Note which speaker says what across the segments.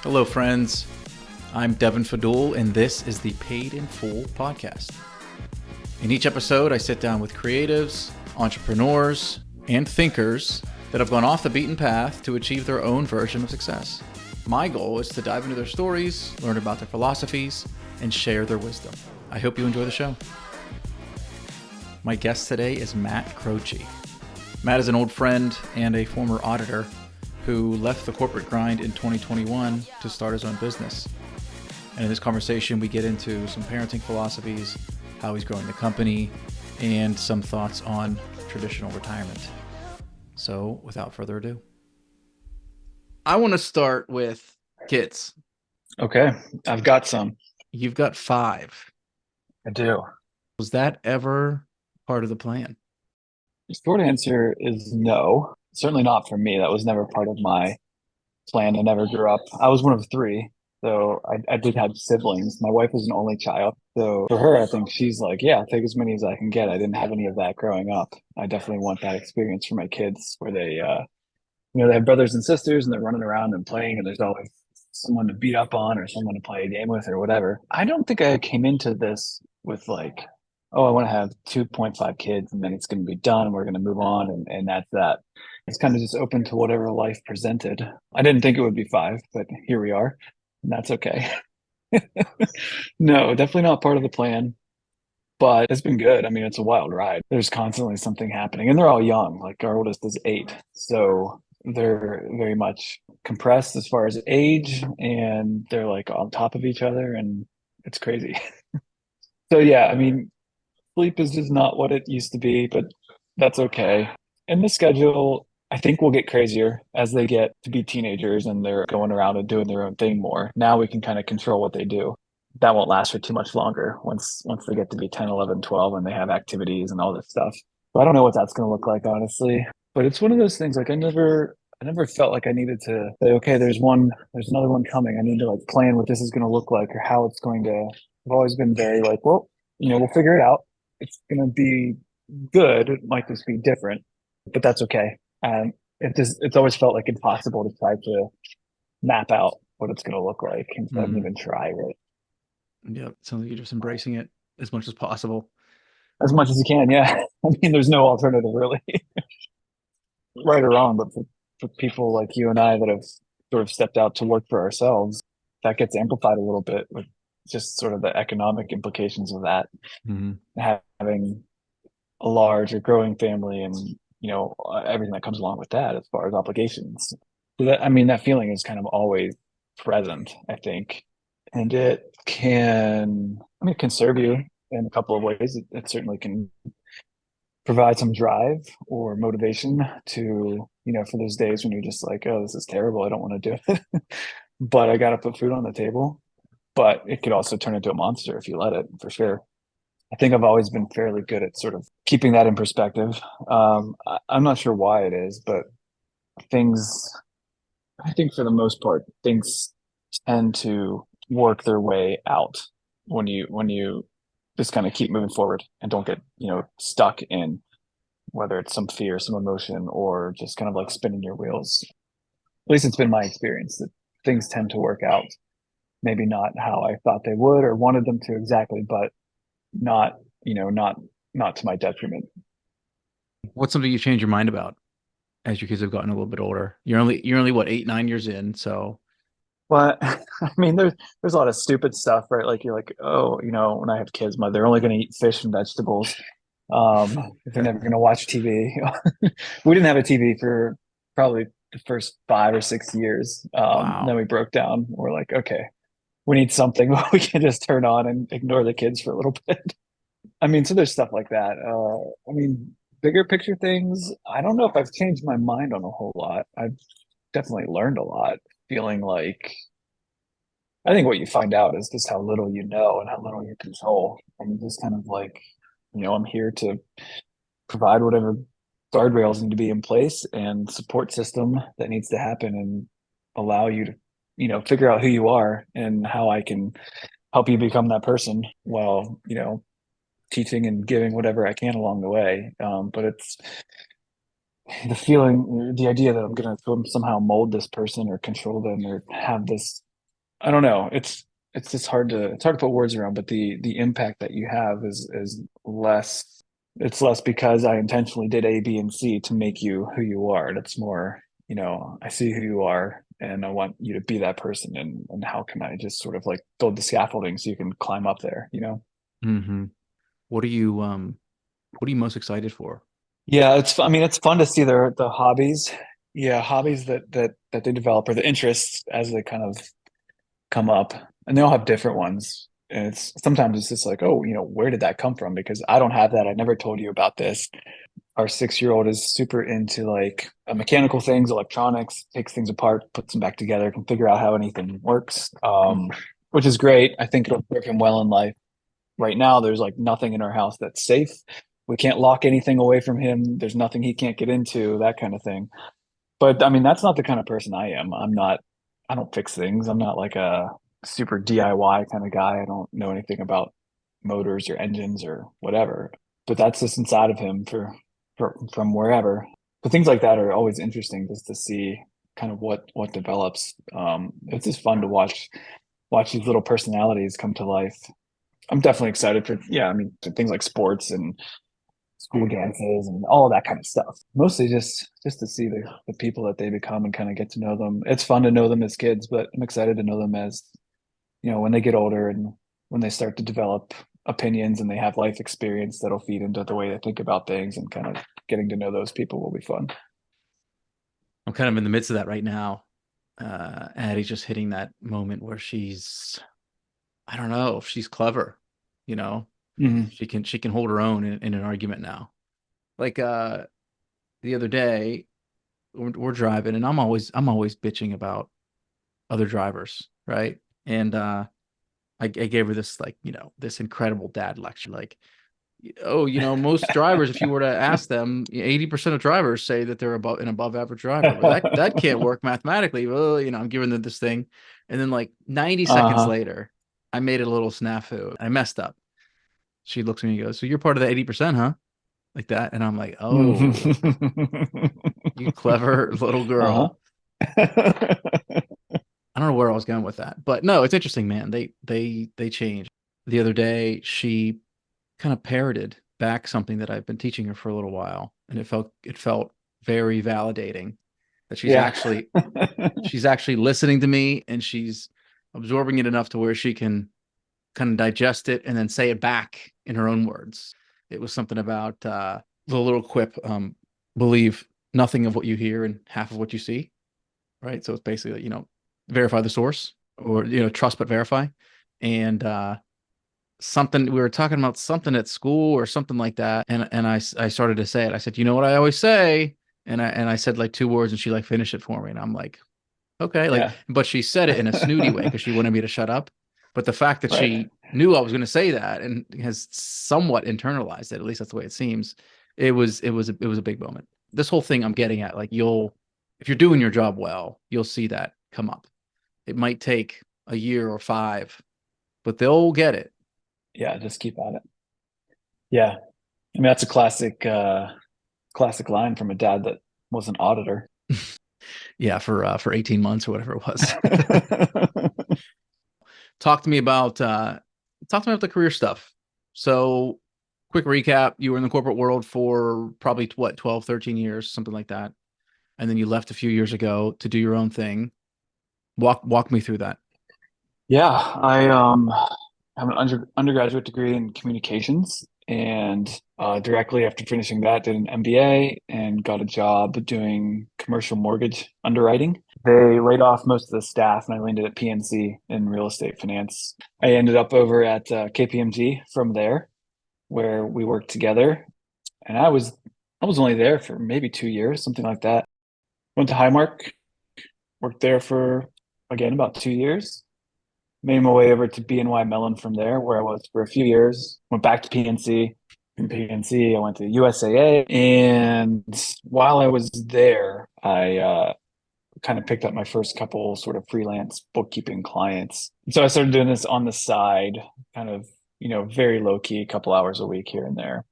Speaker 1: Hello, friends. I'm Devin Fadul, and this is the Paid in Full podcast. In each episode, I sit down with creatives, entrepreneurs, and thinkers that have gone off the beaten path to achieve their own version of success. My goal is to dive into their stories, learn about their philosophies, and share their wisdom. I hope you enjoy the show. My guest today is Matt Croce. Matt is an old friend and a former auditor who left the corporate grind in 2021 to start his own business. And in this conversation, we get into some parenting philosophies, how he's growing the company, and some thoughts on traditional retirement. So without further ado, I want to start with kids.
Speaker 2: Okay, I've got some.
Speaker 1: You've got 5.
Speaker 2: I do.
Speaker 1: Was that ever part of the plan?
Speaker 2: The short answer is no. Certainly not for me. That was never part of my plan. I never grew up. I was one of 3, so I did have siblings. My wife was an only child. So for her, I think she's like, yeah, I'll take as many as I can get. I didn't have any of that growing up. I definitely want that experience for my kids where they have brothers and sisters and they're running around and playing and there's always someone to beat up on or someone to play a game with or whatever. I don't think I came into this with like, oh, I want to have 2.5 kids and then it's going to be done. We're going to move on and that's that. It's kind of just open to whatever life presented. I didn't think it would be 5, but here we are, and that's okay. No, definitely not part of the plan, but it's been good. I mean, it's a wild ride. There's constantly something happening, and they're all young. Like our oldest is 8, so they're very much compressed as far as age, and they're like on top of each other, and it's crazy. So yeah, I mean, sleep is just not what it used to be, but that's okay. And the schedule, I think, will get crazier as they get to be teenagers and they're going around and doing their own thing more. Now we can kind of control what they do. That won't last for too much longer once they get to be 10, 11, 12, and they have activities and all this stuff. So I don't know what that's going to look like, honestly. But it's one of those things like I never felt like I needed to say, okay, there's another one coming. I need to like plan what this is going to look like or how it's going to. I've always been very like, well, we'll figure it out. It's going to be good. It might just be different, but that's okay. And it's always felt like impossible to try to map out what it's going to look like and so I didn't even try it
Speaker 1: Yeah, sounds like you're just embracing it as much as possible.
Speaker 2: as much as you can. Yeah. I mean, there's no alternative really, right or wrong, but for people like you and I that have sort of stepped out to work for ourselves, that gets amplified a little bit with just sort of the economic implications of that,
Speaker 1: Mm-hmm.
Speaker 2: having a large or growing family and everything that comes along with that as far as obligations. So that, I mean, that feeling is kind of always present, I think, and it can, I mean, it can serve you in a couple of ways. It certainly can provide some drive or motivation to, for those days when you're just like, oh, this is terrible, I don't want to do it, but I got to put food on the table. But it could also turn into a monster if you let it, for sure. I think I've always been fairly good at sort of keeping that in perspective. I'm not sure why it is, but things, I think for the most part, things tend to work their way out when you just kind of keep moving forward and don't get, stuck in whether it's some fear, some emotion, or just kind of like spinning your wheels. At least it's been my experience that things tend to work out. Maybe not how I thought they would or wanted them to exactly, but not not to my detriment.
Speaker 1: What's something you change your mind about as your kids have gotten a little bit older? You're only what, 8, 9 years in, so
Speaker 2: But I mean, there's a lot of stupid stuff, right? Like you're like, oh, when I have kids, they're only going to eat fish and vegetables. They're never going to watch TV. We didn't have a TV for probably the first 5 or 6 years. Then
Speaker 1: wow.
Speaker 2: we broke down. We're like, okay, we need something we can just turn on and ignore the kids for a little bit. I mean, so there's stuff like that. I mean, bigger picture things, I don't know if I've changed my mind on a whole lot. I've definitely learned a lot, feeling like I think what you find out is just how little you know and how little you control. And just kind of like, I'm here to provide whatever guardrails need to be in place and support system that needs to happen and allow you to, figure out who you are and how I can help you become that person while, teaching and giving whatever I can along the way. But it's the idea that I'm going to somehow mold this person or control them or have this I don't know. It's just hard to put words around, but the impact that you have is less. It's less because I intentionally did A, B, and C to make you who you are. That's more, I see who you are and I want you to be that person, and how can I just sort of like build the scaffolding so you can climb up there, you know?
Speaker 1: Hmm. What are you what are you most excited for?
Speaker 2: Yeah, I mean, it's fun to see the hobbies. Yeah, hobbies that they develop, or the interests as they kind of come up, and they all have different ones. And it's sometimes it's just like, oh, where did that come from? Because I don't have that. I never told you about this. Our 6-year-old is super into like mechanical things, electronics, takes things apart, puts them back together, can figure out how anything works, which is great. I think it'll serve him well in life. Right now, there's like nothing in our house that's safe. We can't lock anything away from him. There's nothing he can't get into, that kind of thing. But I mean, that's not the kind of person I am. I don't fix things. I'm not like a super DIY kind of guy. I don't know anything about motors or engines or whatever. But that's just inside of him from wherever. But things like that are always interesting just to see kind of what develops. It's just fun to watch these little personalities come to life. I'm definitely excited for, yeah, I mean, things like sports and school dances and all of that kind of stuff. Mostly just to see the people that they become and kind of get to know them. It's fun to know them as kids, but I'm excited to know them as, when they get older and when they start to develop opinions and they have life experience that'll feed into the way they think about things, and kind of getting to know those people will be fun.
Speaker 1: I'm kind of in the midst of that right now. Addie's just hitting that moment where I don't know, she's clever, you know.
Speaker 2: Hmm.
Speaker 1: She can hold her own in an argument now. Like the other day, we're driving, and I'm always bitching about other drivers, right? And I gave her this like this incredible dad lecture, like, oh, most drivers, if you were to ask them, 80% of drivers say that they're an above average driver, but that can't work mathematically. Well, I'm giving them this thing, and then like 90 seconds
Speaker 2: Uh-huh.
Speaker 1: later, I made a little snafu. I messed up. She looks at me and goes, "So you're part of the 80%, huh?" Like that, and I'm like, "Oh, you clever little
Speaker 2: Uh-huh.
Speaker 1: girl." I don't know where I was going with that, but no, it's interesting, man. They change. The other day, she kind of parroted back something that I've been teaching her for a little while, and it felt very validating that
Speaker 2: Yeah.
Speaker 1: she's actually listening to me, and she's absorbing it enough to where she can kind of digest it and then say it back in her own words. It was something about the little quip, believe nothing of what you hear and half of what you see, right? So it's basically, verify the source, or, trust but verify. And something we were talking about, something at school or something like that, and I started to say it. I said, you know what I always say, and I said like two words, and she like finished it for me, and I'm like, okay, like,
Speaker 2: Yeah.
Speaker 1: but she said it in a snooty way because she wanted me to shut up. But the fact that
Speaker 2: Right.
Speaker 1: she knew I was going to say that and has somewhat internalized it, at least that's the way it seems. It was a big moment. This whole thing I'm getting at, like, if you're doing your job well, you'll see that come up. It might take a year or five, but they'll get it.
Speaker 2: Yeah, just keep at it. Yeah. I mean, that's a classic line from a dad that was an auditor.
Speaker 1: Yeah, for 18 months or whatever it was. Talk to me about the career stuff. So, quick recap, you were in the corporate world for probably what, 12, 13 years, something like that. And then you left a few years ago to do your own thing. Walk me through that.
Speaker 2: Yeah, I have an undergraduate degree in communications, and directly after finishing that, did an MBA and got a job doing commercial mortgage underwriting. They laid off most of the staff, and I landed at PNC in real estate finance. I ended up over at KPMG from there, where we worked together, and I was only there for maybe 2 years, something like that. Went to Highmark, worked there for again about 2 years. Made my way over to BNY Mellon from there, where I was for a few years. Went back to PNC. From PNC, I went to USAA. And while I was there, I kind of picked up my first couple sort of freelance bookkeeping clients. So I started doing this on the side, kind of, very low key, a couple hours a week here and there.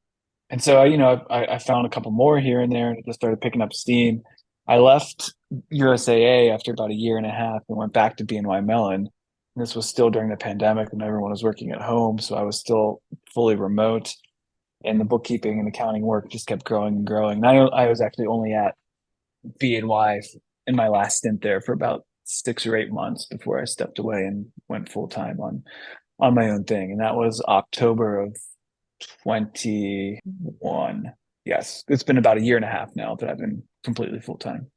Speaker 2: And so, I found a couple more here and there, and it just started picking up steam. I left USAA after about a year and a half and went back to BNY Mellon. This was still during the pandemic when everyone was working at home. So I was still fully remote, and the bookkeeping and accounting work just kept growing and growing. And I was actually only at BNY in my last stint there for about 6 or 8 months before I stepped away and went full time on my own thing. And that was October of 21. Yes, it's been about a year and a half now that I've been completely full time.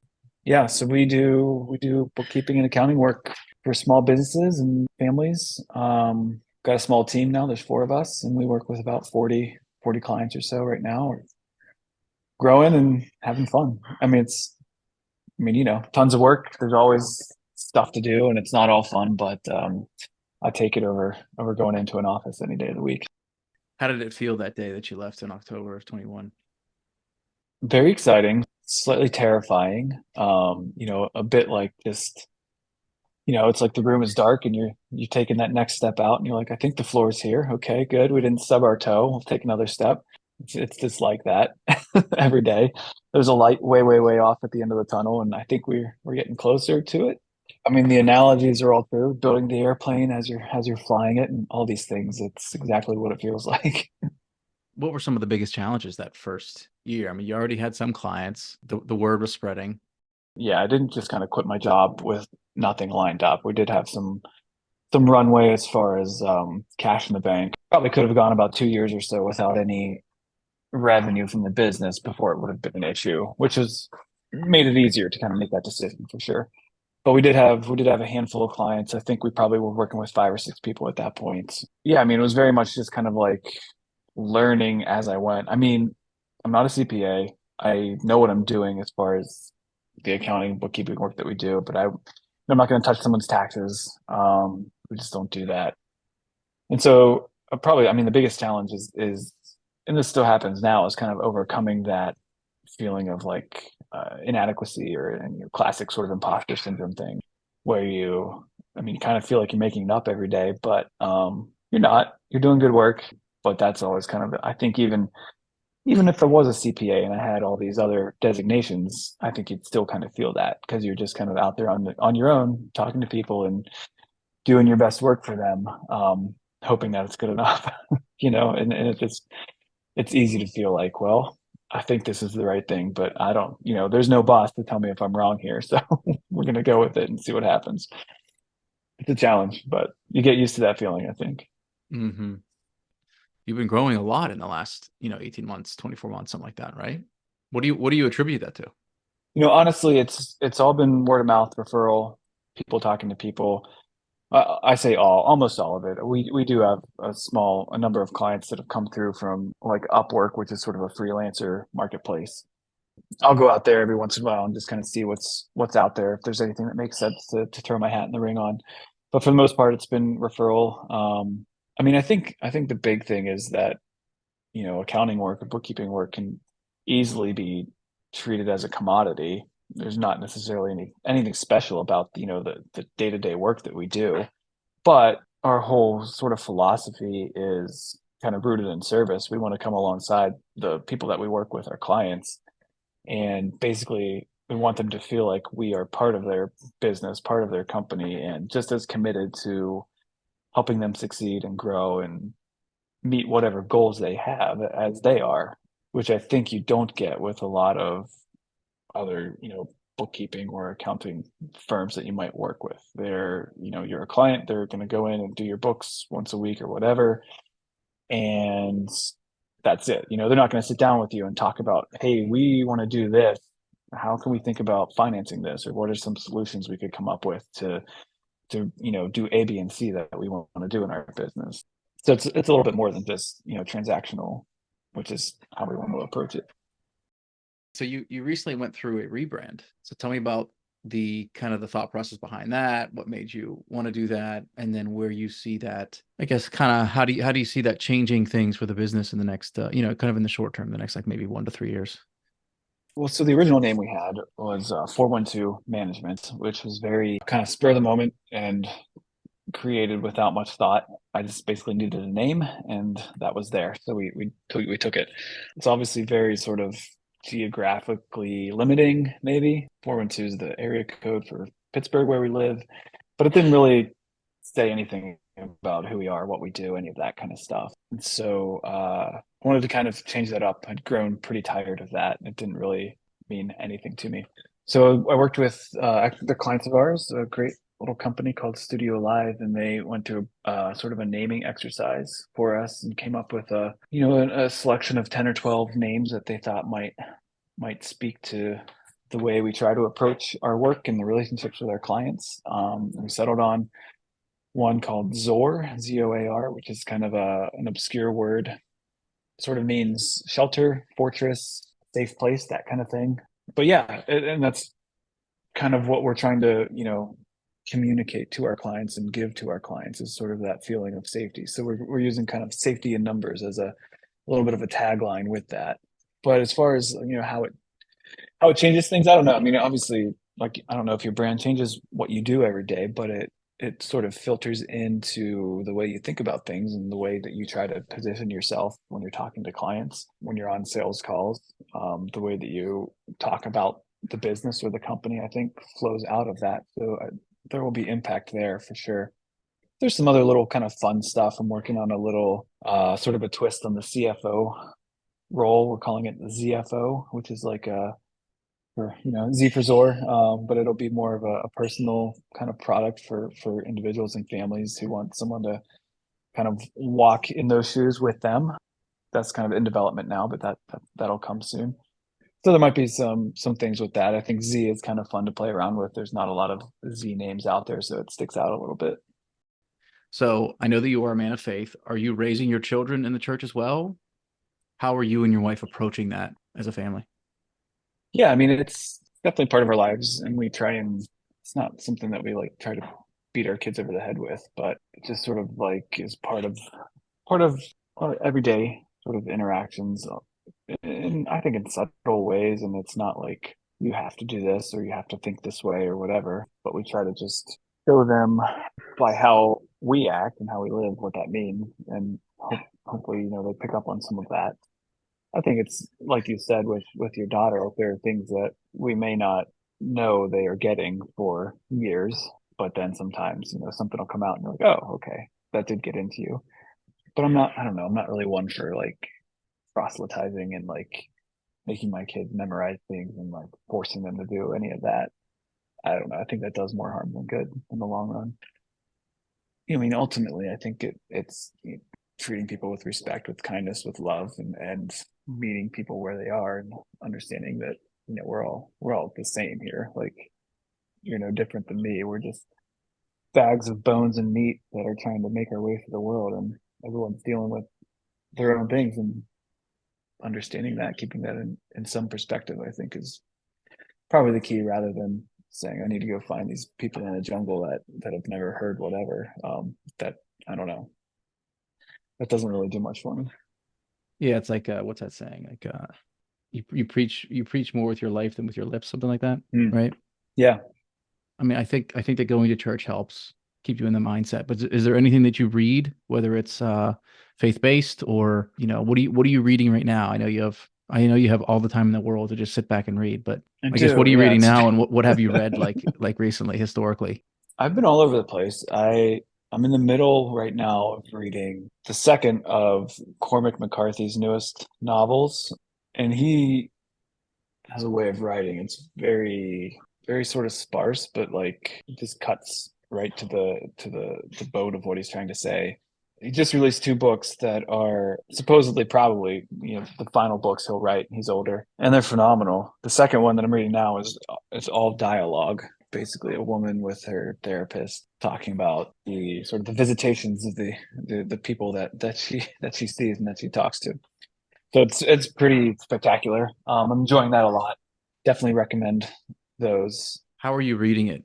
Speaker 2: Yeah, so we do bookkeeping and accounting work for small businesses and families. Got a small team now. There's four of us, and we work with about 40 clients or so right now. We're growing and having fun. Tons of work. There's always stuff to do, and it's not all fun, but I take it over going into an office any day of the week.
Speaker 1: How did it feel that day that you left in October of 21?
Speaker 2: Very exciting, slightly terrifying. A bit like just, it's like the room is dark and you're taking that next step out and you're like, I think the floor is here. Okay, good. We didn't stub our toe. We'll take another step. It's just like that every day. There's a light way, way, way off at the end of the tunnel, and I think we're getting closer to it. I mean, the analogies are all true. Building the airplane as you're flying it, and all these things. It's exactly what it feels like.
Speaker 1: What were some of the biggest challenges that first year? I mean, you already had some clients, the word was spreading.
Speaker 2: Yeah, I didn't just kind of quit my job with nothing lined up. We did have some runway as far as cash in the bank. Probably could have gone about 2 years or so without any revenue from the business before it would have been an issue, which has made it easier to kind of make that decision for sure. But we did have a handful of clients. I think we probably were working with 5 or 6 people at that point. Yeah, I mean, it was very much just kind of like learning as I went. I mean, I'm not a CPA. I know what I'm doing as far as the accounting, bookkeeping work that we do, but I'm not going to touch someone's taxes. We just don't do that. And so probably, I mean, the biggest challenge is, and this still happens now, is kind of overcoming that feeling of like inadequacy or and your classic sort of imposter syndrome thing, where you kind of feel like you're making it up every day, but you're not. You're doing good work, but that's always kind of, I think even if I was a CPA and I had all these other designations, I think you'd still kind of feel that because you're just kind of out there on your own, talking to people and doing your best work for them, hoping that it's good enough, and it's easy to feel like, well, I think this is the right thing, but I don't, there's no boss to tell me if I'm wrong here. So we're going to go with it and see what happens. It's a challenge, but you get used to that feeling, I think.
Speaker 1: Mm-hmm. You've been growing a lot in the last, 18 months, 24 months, something like that, right? What do you attribute that to?
Speaker 2: Honestly, it's all been word of mouth referral, people talking to people. I say almost all of it. We do have a number of clients that have come through from like Upwork, which is sort of a freelancer marketplace. I'll go out there every once in a while and just kind of see what's out there. If there's anything that makes sense to throw my hat in the ring on. But for the most part, it's been referral. I mean, I think the big thing is that, accounting work or bookkeeping work can easily be treated as a commodity. There's not necessarily anything special about, the day-to-day work that we do. But our whole sort of philosophy is kind of rooted in service. We want to come alongside the people that we work with, our clients, and basically we want them to feel like we are part of their business, part of their company, and just as committed to helping them succeed and grow and meet whatever goals they have as they are, which I think you don't get with a lot of other, bookkeeping or accounting firms that you might work with. You're a client, they're going to go in and do your books once a week or whatever, and that's it. They're not going to sit down with you and talk about, hey, we want to do this. How can we think about financing this, or what are some solutions we could come up with to do A, B, and C that we want to do in our business. So it's a little bit more than just transactional, which is how we want to approach it.
Speaker 1: So you recently went through a rebrand. So tell me about the kind of the thought process behind that, what made you want to do that, and then where you see that, I guess, kind of how do you see that changing things for the business in the next, kind of in the short term, the next like maybe 1 to 3 years?
Speaker 2: Well, so the original name we had was 412 Management, which was very kind of spur of the moment and created without much thought. I just basically needed a name, and that was there. So we took it. It's obviously very sort of geographically limiting, maybe. 412 is the area code for Pittsburgh where we live, but it didn't really say anything about who we are, what we do, any of that kind of stuff. And so I wanted to kind of change that up. I'd grown pretty tired of that. It didn't really mean anything to me. So I worked with the clients of ours, a great little company called Studio Live, and they went to sort of a naming exercise for us and came up with a selection of 10 or 12 names that they thought might speak to the way we try to approach our work and the relationships with our clients. We settled on one called Zoar, Zoar, which is kind of an obscure word. Sort of means shelter, fortress, safe place, that kind of thing. But yeah, and that's kind of what we're trying to, communicate to our clients and give to our clients is sort of that feeling of safety. So we're using kind of safety in numbers as a little bit of a tagline with that. But as far as how it changes things, I don't know. I mean, obviously, like I don't know if your brand changes what you do every day, but it sort of filters into the way you think about things and the way that you try to position yourself when you're talking to clients, when you're on sales calls, the way that you talk about the business or the company, I think flows out of that. So there will be impact there for sure. There's some other little kind of fun stuff. I'm working on a little sort of a twist on the CFO role. We're calling it the ZFO, which is like a for Z for Zor, but it'll be more of a personal kind of product for individuals and families who want someone to kind of walk in those shoes with them. That's kind of in development now, but that'll come soon. So there might be some things with that. I think Z is kind of fun to play around with. There's not a lot of Z names out there, so it sticks out a little bit.
Speaker 1: So I know that you are a man of faith. Are you raising your children in the church as well? How are you and your wife approaching that as a family?
Speaker 2: Yeah, I mean it's definitely part of our lives, and we try and it's not something that we like try to beat our kids over the head with, but it just sort of like is part of our everyday sort of interactions, and I think in subtle ways, and it's not like you have to do this or you have to think this way or whatever, but we try to just show them by how we act and how we live what that means, and hopefully they pick up on some of that. I think it's like you said with your daughter, if there are things that we may not know they are getting for years, but then sometimes, something will come out and you're like, oh, okay, that did get into you. But I don't know, I'm not really one for like proselytizing and like making my kids memorize things and like forcing them to do any of that. I don't know. I think that does more harm than good in the long run. I mean, ultimately, I think it's treating people with respect, with kindness, with love, and meeting people where they are, and understanding that we're all the same here. Like you're no different than me. We're just bags of bones and meat that are trying to make our way through the world, and everyone's dealing with their own things. And understanding that, keeping that in some perspective, I think is probably the key, rather than saying I need to go find these people in a jungle that have never heard whatever. That I don't know. That doesn't really do much for me.
Speaker 1: Yeah, it's like what's that saying? Like you preach more with your life than with your lips, something like that,
Speaker 2: Mm.
Speaker 1: right?
Speaker 2: Yeah.
Speaker 1: I mean, I think that going to church helps keep you in the mindset. But is there anything that you read, whether it's faith-based or, what are you reading right now? I know you have all the time in the world to just sit back and read, but
Speaker 2: I
Speaker 1: I guess what
Speaker 2: do.
Speaker 1: are you
Speaker 2: Yeah.
Speaker 1: reading now and what have you read like recently, historically?
Speaker 2: I've been all over the place. I'm in the middle right now of reading the second of Cormac McCarthy's newest novels, and he has a way of writing. It's very, very sort of sparse, but like it just cuts right to the boat of what he's trying to say. He just released two books that are supposedly probably the final books he'll write. He's older, and they're phenomenal. The second one that I'm reading now is it's all dialogue. Basically, a woman with her therapist talking about the sort of the visitations of the people that she sees and that she talks to. So it's pretty spectacular. I'm enjoying that a lot. Definitely recommend those.
Speaker 1: How are you reading it?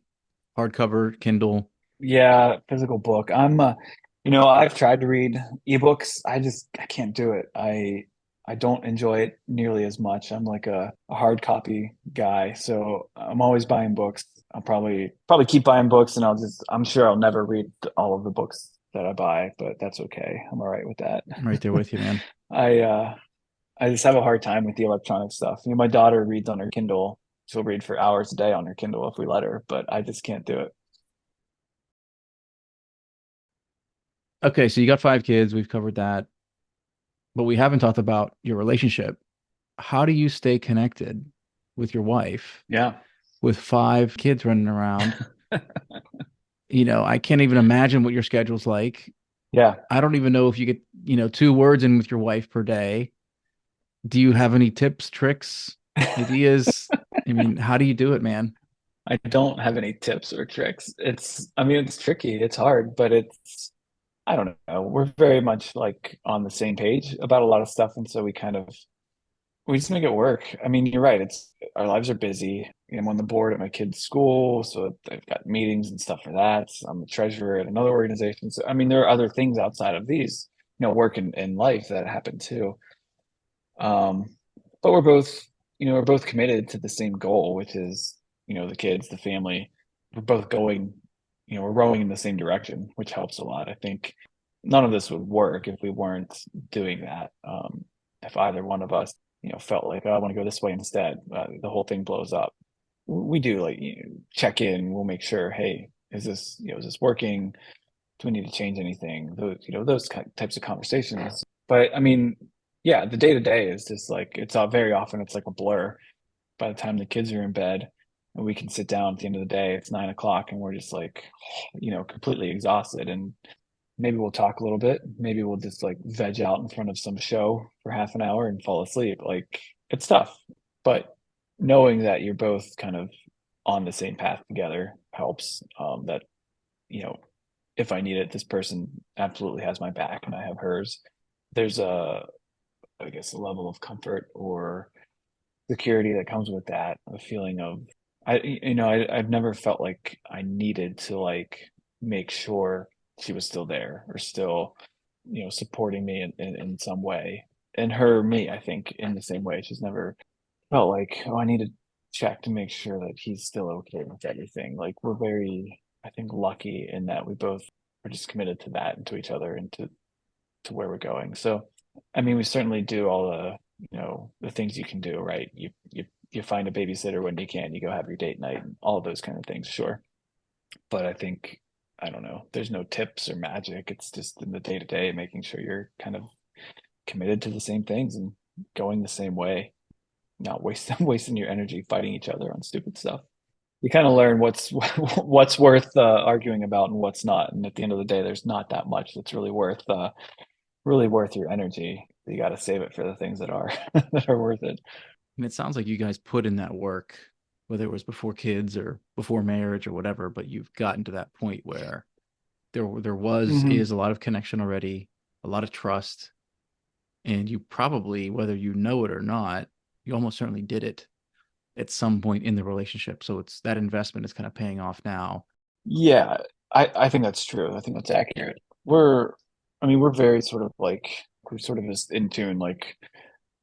Speaker 1: Hardcover, Kindle?
Speaker 2: Yeah, physical book. I've tried to read ebooks. I can't do it. I don't enjoy it nearly as much. I'm like a hard copy guy, so I'm always buying books. I'll probably keep buying books, and I'm sure I'll never read all of the books that I buy, but that's okay. I'm all right with that.
Speaker 1: I'm right there with you, man.
Speaker 2: I I just have a hard time with the electronic stuff. My daughter reads on her Kindle. She'll read for hours a day on her Kindle if we let her, but I just can't do it.
Speaker 1: Okay, so you got 5 kids. We've covered that, but we haven't talked about your relationship. How do you stay connected with your wife
Speaker 2: Yeah.
Speaker 1: with 5 kids running around? I can't even imagine what your schedule's like.
Speaker 2: Yeah.
Speaker 1: I don't even know if you get, 2 words in with your wife per day. Do you have any tips, tricks, ideas? I mean, how do you do it, man?
Speaker 2: I don't have any tips or tricks. I mean, it's tricky. It's hard, but I don't know. We're very much like on the same page about a lot of stuff. And so we just make it work. I mean, you're right. Our lives are busy. I'm on the board at my kid's school, so I've got meetings and stuff for that. I'm the treasurer at another organization. So, I mean, there are other things outside of these, work and life that happen too. Um, but we're both committed to the same goal, which is, the kids, the family. We're both going, we're rowing in the same direction, which helps a lot. I think none of this would work if we weren't doing that. If either one of us, felt like, oh, I want to go this way instead, the whole thing blows up. We do like check in. We'll make sure, hey, is this working? Do we need to change anything? Those types of conversations. But I mean, yeah, the day to day is just like very often it's like a blur. By the time the kids are in bed and we can sit down at the end of the day, it's 9 o'clock and we're just like, completely exhausted. And maybe we'll talk a little bit. Maybe we'll just like veg out in front of some show for half an hour and fall asleep. Like it's tough, but knowing that you're both kind of on the same path together helps. That you know if I need it, this person absolutely has my back and I have hers. There's I guess, a level of comfort or security that comes with that, a feeling of, I've never felt like I needed to like make sure she was still there or still, supporting me in some way. And her, me, I think in the same way. She's never felt like, oh, I need to check to make sure that he's still okay with everything. Like we're very, I think, lucky in that we both are just committed to that and to each other and to where we're going. So, I mean, we certainly do all the things you can do, right? You find a babysitter when you can, you go have your date night, and all of those kind of things, sure. But I think, I don't know, there's no tips or magic. It's just in the day to day, making sure you're kind of committed to the same things and going the same way, not wasting your energy fighting each other on stupid stuff. You kind of learn what's worth arguing about and what's not. And at the end of the day, there's not that much that's really worth your energy. You got to save it for the things that are that are worth it.
Speaker 1: And it sounds like you guys put in that work, whether it was before kids or before marriage or whatever, but you've gotten to that point where there was
Speaker 2: Hmm.
Speaker 1: is a lot of connection already, a lot of trust, and you probably, whether you know it or not, you almost certainly did it at some point in the relationship. So it's that investment is kind of paying off now.
Speaker 2: Yeah, I think that's true. I think that's accurate. I mean, we're very sort of like we're sort of just in tune. Like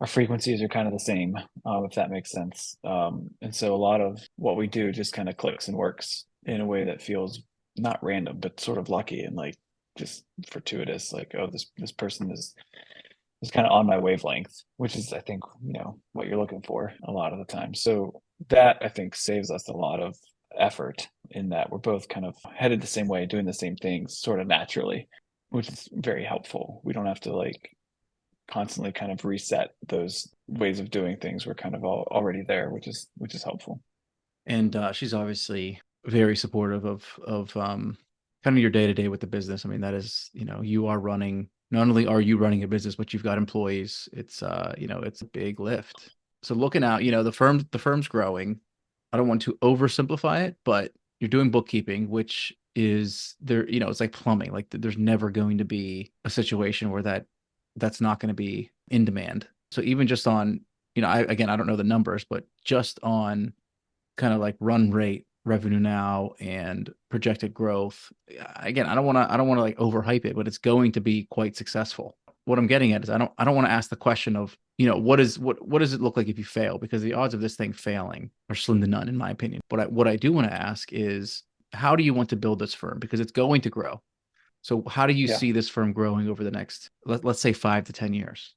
Speaker 2: our frequencies are kind of the same, if that makes sense. And so a lot of what we do just kind of clicks and works in a way that feels not random, but sort of lucky and like just fortuitous. Like, oh, this person is kind of on my wavelength, which is, I think, what you're looking for a lot of the time. So that I think saves us a lot of effort in that we're both kind of headed the same way, doing the same things sort of naturally, which is very helpful. We don't have to like constantly kind of reset those ways of doing things. We're kind of already there, which is helpful.
Speaker 1: And she's obviously very supportive of kind of your day to day with the business. I mean, that is, you are running. Not only are you running a business, but you've got employees. It's it's a big lift. So looking out, the firm's growing. I don't want to oversimplify it, but you're doing bookkeeping, which is there. It's like plumbing. Like there's never going to be a situation where that's not going to be in demand. So even just on, I don't know the numbers, but just on kind of like run rate revenue now and projected growth. Again, I don't want to like overhype it, but it's going to be quite successful. What I'm getting at is I don't want to ask the question of, what does it look like if you fail? Because the odds of this thing failing are slim to none, in my opinion. But what I do want to ask is, how do you want to build this firm? Because it's going to grow. So how do you
Speaker 2: Yeah.
Speaker 1: see this firm growing over the next, let's say, 5 to 10 years?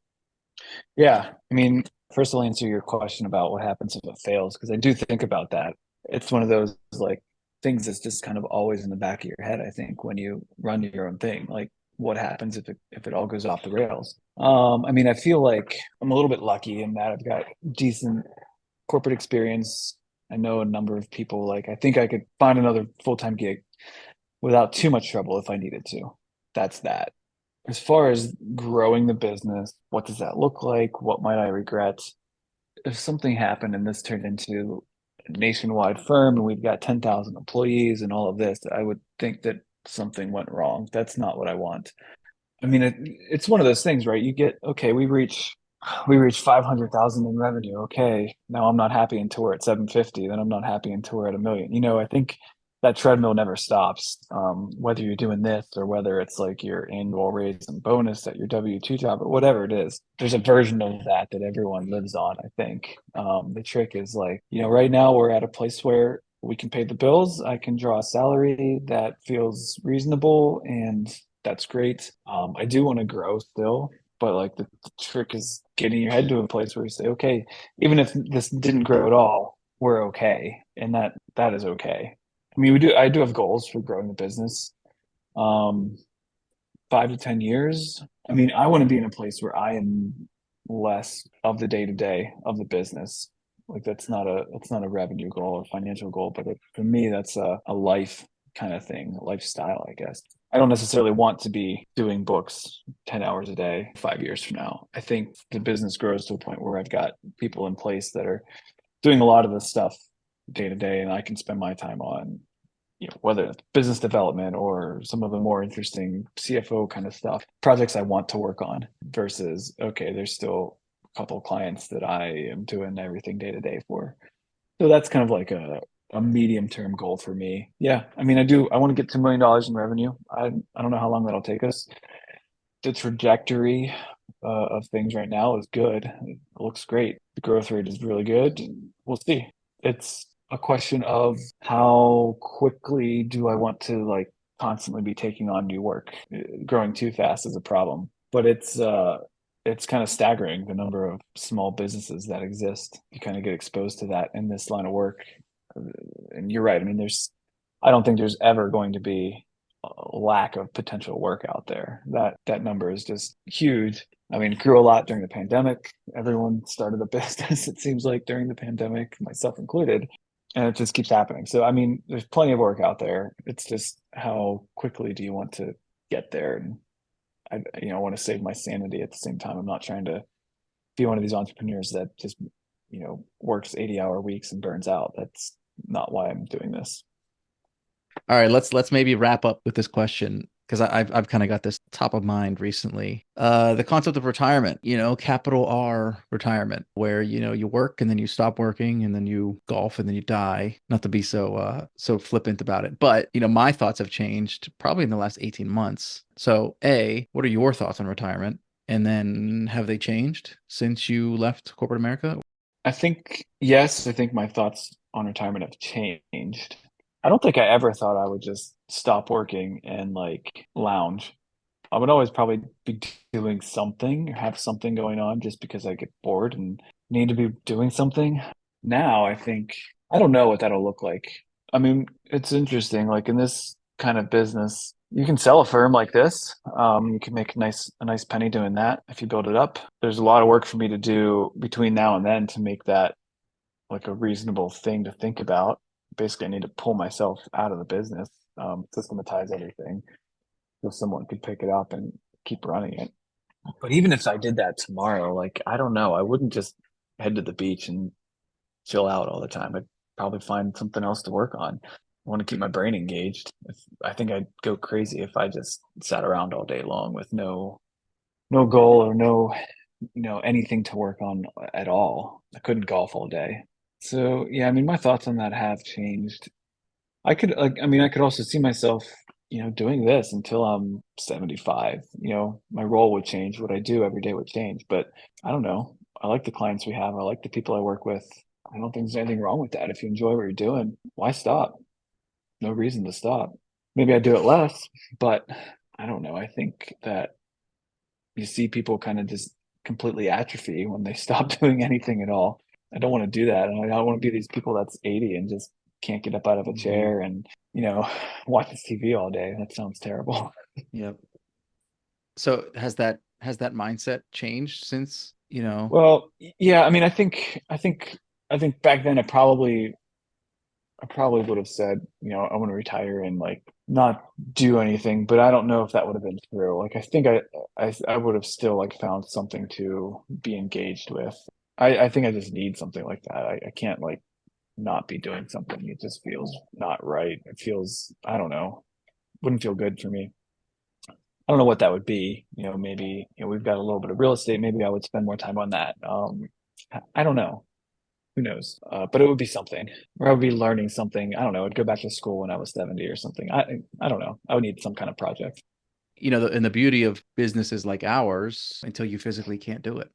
Speaker 2: Yeah. I mean, first I'll answer your question about what happens if it fails, because I do think about that. It's one of those like things that's just kind of always in the back of your head, I think, when you run your own thing. Like what happens if it all goes off the rails. I mean, I feel like I'm a little bit lucky in that I've got decent corporate experience. I know a number of people. Like, I think I could find another full-time gig without too much trouble if I needed to. That's that. As far as growing the business, what does that look like? What might I regret? If something happened and this turned into a nationwide firm and we've got 10,000 employees and all of this, I would think that something went wrong. That's not what I want. I mean, it's one of those things, right? You get, okay, we reach 500,000 in revenue. Okay, now I'm not happy until we're at 750. Then I'm not happy until we're at a million. I think that treadmill never stops. Whether you're doing this or whether it's like your annual raise and bonus at your W-2 job or whatever it is, there's a version of that that everyone lives on, I think. The trick is like, right now we're at a place where we can pay the bills. I can draw a salary that feels reasonable, and that's great. I do want to grow still, but like the trick is getting your head to a place where you say, okay, even if this didn't grow at all, we're okay, and that is okay. I mean, I do have goals for growing the business. Um, 5 to 10 years. I mean, I want to be in a place where I am less of the day to day of the business. Like that's not a revenue goal or financial goal, but for me, that's a life kind of thing, a lifestyle, I guess. I don't necessarily want to be doing books 10 hours a day 5 years from now. I think the business grows to a point where I've got people in place that are doing a lot of this stuff day to day, and I can spend my time on, whether it's business development or some of the more interesting CFO kind of stuff, projects I want to work on versus, okay, there's still a couple of clients that I am doing everything day to day for. So that's kind of like a medium term goal for me. Yeah. I mean, I want to get $2 million in revenue. I don't know how long that'll take us. The trajectory of things right now is good. It looks great. The growth rate is really good. We'll see. It's a question of how quickly do I want to like constantly be taking on new work. Growing too fast is a problem, but it's kind of staggering the number of small businesses that exist. You kind of get exposed to that in this line of work. And you're right. I mean, I don't think there's ever going to be a lack of potential work out there. That number is just huge. I mean, it grew a lot during the pandemic. Everyone started a business, it seems like, during the pandemic, myself included. And it just keeps happening. So, I mean, there's plenty of work out there. It's just how quickly do you want to get there? And I want to save my sanity at the same time. I'm not trying to be one of these entrepreneurs that just, works 80-hour weeks and burns out. That's not why I'm doing this.
Speaker 1: All right, let's maybe wrap up with this question because I've kind of got this top of mind recently. The concept of retirement, capital R retirement, where you work and then you stop working and then you golf and then you die. Not to be so flippant about it, but my thoughts have changed probably in the last 18 months. So, A, what are your thoughts on retirement? And then have they changed since you left corporate America?
Speaker 2: Yes, I think my thoughts on retirement have changed. I don't think I ever thought I would just stop working and like lounge. I would always probably be doing something or have something going on just because I get bored and need to be doing something. Now I think I don't know what that'll look like. I mean, it's interesting. Like in this kind of business, you can sell a firm like this. You can make a nice penny doing that if you build it up. There's a lot of work for me to do between now and then to make that like a reasonable thing to think about. Basically, I need to pull myself out of the business, systematize everything so someone could pick it up and keep running it. But even if I did that tomorrow, like I don't know, I wouldn't just head to the beach and chill out all the time. I'd probably find something else to work on. I want to keep my brain engaged. I think I'd go crazy if I just sat around all day long with no goal or no anything to work on at all. I couldn't golf all day. So yeah, I mean my thoughts on that have changed. I could also see myself, doing this until I'm 75. My role would change, what I do every day would change, but I don't know. I like the clients we have. I like the people I work with. I don't think there's anything wrong with that. If you enjoy what you're doing, why stop? No reason to stop. Maybe I do it less, but I don't know. I think that you see people kind of just completely atrophy when they stop doing anything at all. I don't want to do that. And I don't want to be these people that's 80 and just can't get up out of a chair and, watches TV all day. That sounds terrible.
Speaker 1: Yep. So has that mindset changed since,
Speaker 2: Well, yeah, I mean, I think back then I probably would have said, I want to retire and like not do anything, but I don't know if that would have been true. Like, I think I would have still like found something to be engaged with. I think I just need something like that. I can't like not be doing something. It just feels not right. It feels, I don't know, wouldn't feel good for me. I don't know what that would be. Maybe, we've got a little bit of real estate. Maybe I would spend more time on that. I don't know. Who knows? But it would be something, or I would be learning something. I don't know. I'd go back to school when I was 70 or something. I don't know. I would need some kind of project.
Speaker 1: And the beauty of businesses like ours, until you physically can't do it,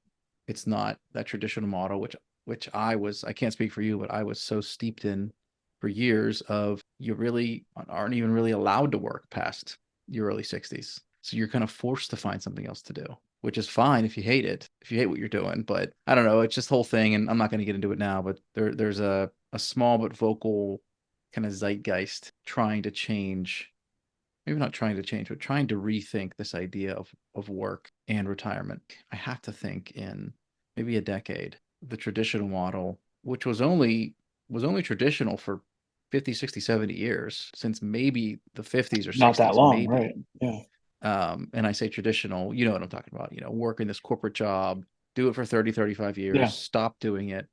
Speaker 1: it's not that traditional model, which I can't speak for you, but I was so steeped in for years of you really aren't even really allowed to work past your early 60s. So you're kind of forced to find something else to do, which is fine if you hate it, if you hate what you're doing. But I don't know, it's just the whole thing, and I'm not going to get into it now, but there's a small but vocal kind of zeitgeist trying to change, maybe not trying to change, but trying to rethink this idea of work and retirement. I have to think in maybe a decade, the traditional model, which was only traditional for 50, 60, 70 years, since maybe the 50s or
Speaker 2: Not that
Speaker 1: 60s,
Speaker 2: long,
Speaker 1: maybe.
Speaker 2: right? Yeah.
Speaker 1: And I say traditional, you know what I'm talking about, work in this corporate job, do it for 30, 35 years,
Speaker 2: Yeah.
Speaker 1: stop doing it,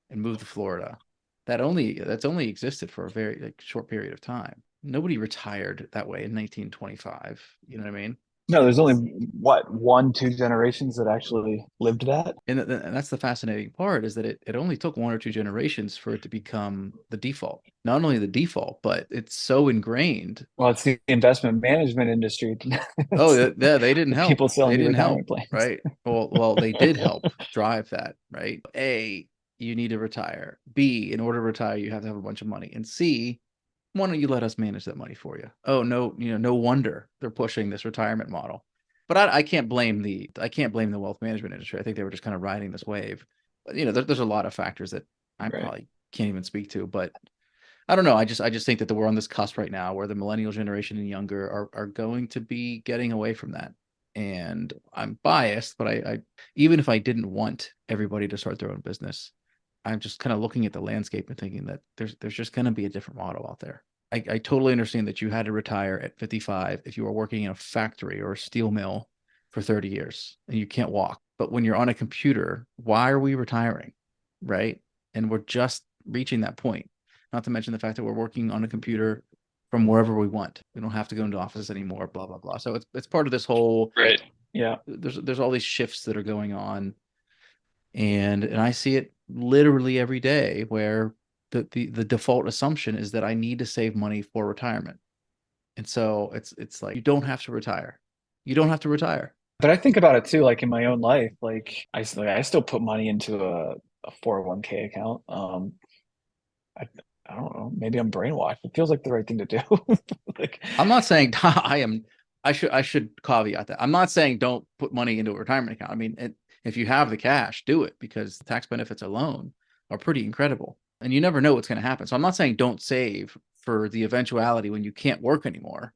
Speaker 1: and move to Florida. That's only existed for a very like short period of time. Nobody retired that way in 1925. You know what I mean?
Speaker 2: No, there's only what, one, two generations that actually lived that.
Speaker 1: And that's the fascinating part, is that it only took one or two generations for it to become the default. Not only the default, but it's so ingrained.
Speaker 2: Well, it's the investment management industry.
Speaker 1: Oh,
Speaker 2: It's
Speaker 1: yeah, they didn't
Speaker 2: the
Speaker 1: help.
Speaker 2: people
Speaker 1: They
Speaker 2: selling you
Speaker 1: didn't help,
Speaker 2: retirement plans.
Speaker 1: right? Well, they did help drive that, right? A, you need to retire. B, in order to retire, you have to have a bunch of money. And C, why don't you let us manage that money for you? Oh, no, no wonder they're pushing this retirement model. But I can't blame the wealth management industry. I think they were just kind of riding this wave. But, there's a lot of factors that I
Speaker 2: Right.
Speaker 1: probably can't even speak to. But I don't know. I just think that we're on this cusp right now where the millennial generation and younger are going to be getting away from that. And I'm biased, but I even if I didn't want everybody to start their own business, I'm just kind of looking at the landscape and thinking that there's just going to be a different model out there. I totally understand that you had to retire at 55 if you were working in a factory or a steel mill for 30 years and you can't walk. But when you're on a computer, why are we retiring? Right? And we're just reaching that point. Not to mention the fact that we're working on a computer from wherever we want. We don't have to go into offices anymore, blah, blah, blah. So it's part of this whole,
Speaker 2: Right. Yeah.
Speaker 1: there's all these shifts that are going on, and I see it literally every day where the default assumption is that I need to save money for retirement. And so it's like, you don't have to retire. You don't have to retire.
Speaker 2: But I think about it too, like in my own life, like I still put money into a 401k account. I, I don't know, maybe I'm brainwashed. It feels like the right thing to do. Like,
Speaker 1: I'm not saying I should caveat that. I'm not saying don't put money into a retirement account. I mean, if you have the cash, do it, because the tax benefits alone are pretty incredible. And you never know what's going to happen. So I'm not saying don't save for the eventuality when you can't work anymore.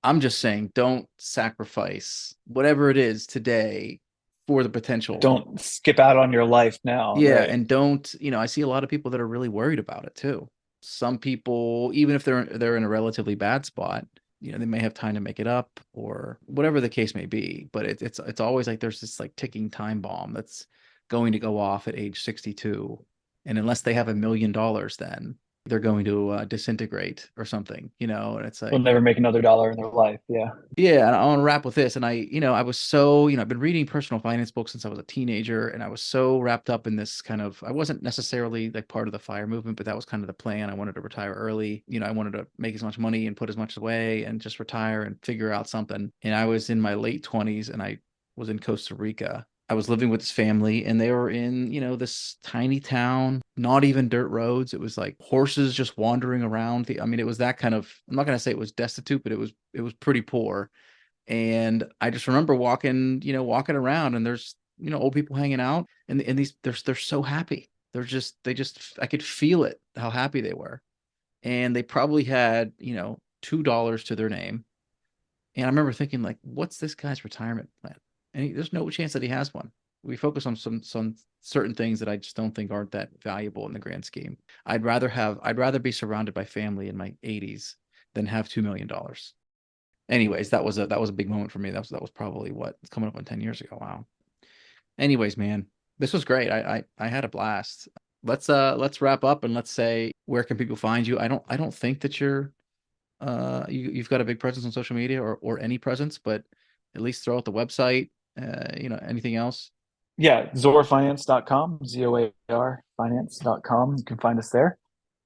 Speaker 1: I'm just saying don't sacrifice whatever it is today for the potential.
Speaker 2: don't skip out on your life now,
Speaker 1: Yeah,
Speaker 2: right?
Speaker 1: and don't, I see a lot of people that are really worried about it too. Some people, even if they're in a relatively bad spot, they may have time to make it up or whatever the case may be. But it's always like there's this like ticking time bomb that's going to go off at age 62, and unless they have $1 million, then they're going to disintegrate or something, and it's
Speaker 2: They'll
Speaker 1: like,
Speaker 2: never make another dollar in their life. Yeah.
Speaker 1: yeah, and I want to wrap with this. And I was so, I've been reading personal finance books since I was a teenager, and I was so wrapped up in this kind of, I wasn't necessarily like part of the FIRE movement, but that was kind of the plan. I wanted to retire early. I wanted to make as much money and put as much away and just retire and figure out something. And I was in my late 20s, and I was in Costa Rica. I was living with this family, and they were in, this tiny town, not even dirt roads. It was like horses just wandering around. I mean, it was that kind of, I'm not going to say it was destitute, but it was pretty poor. And I just remember walking around, and there's, old people hanging out, and these, they're so happy. I could feel it, how happy they were. And they probably had, $2 to their name. And I remember thinking, like, what's this guy's retirement plan? And there's no chance that he has one. We focus on some certain things that I just don't think aren't that valuable in the grand scheme. I'd rather be surrounded by family in my 80s than have $2 million. Anyways, that was a big moment for me. That was probably what, it's coming up on 10 years ago. Wow. Anyways, man, this was great. I had a blast. Let's wrap up and let's say, where can people find you? I don't think that you've got a big presence on social media, or any presence, but at least throw out the website. Anything else?
Speaker 2: Yeah, zoarfinance.com, ZOAR finance.com. You can find us there.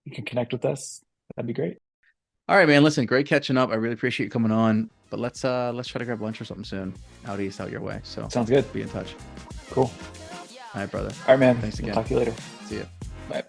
Speaker 2: You can connect with us. That'd be great.
Speaker 1: All right, man. Listen, great catching up. I really appreciate you coming on. But let's try to grab lunch or something soon, out east, out your way. So
Speaker 2: Sounds good.
Speaker 1: be in touch.
Speaker 2: Cool.
Speaker 1: All right, brother.
Speaker 2: All right, man.
Speaker 1: Thanks again.
Speaker 2: We'll talk to you later.
Speaker 1: See ya.
Speaker 2: Bye.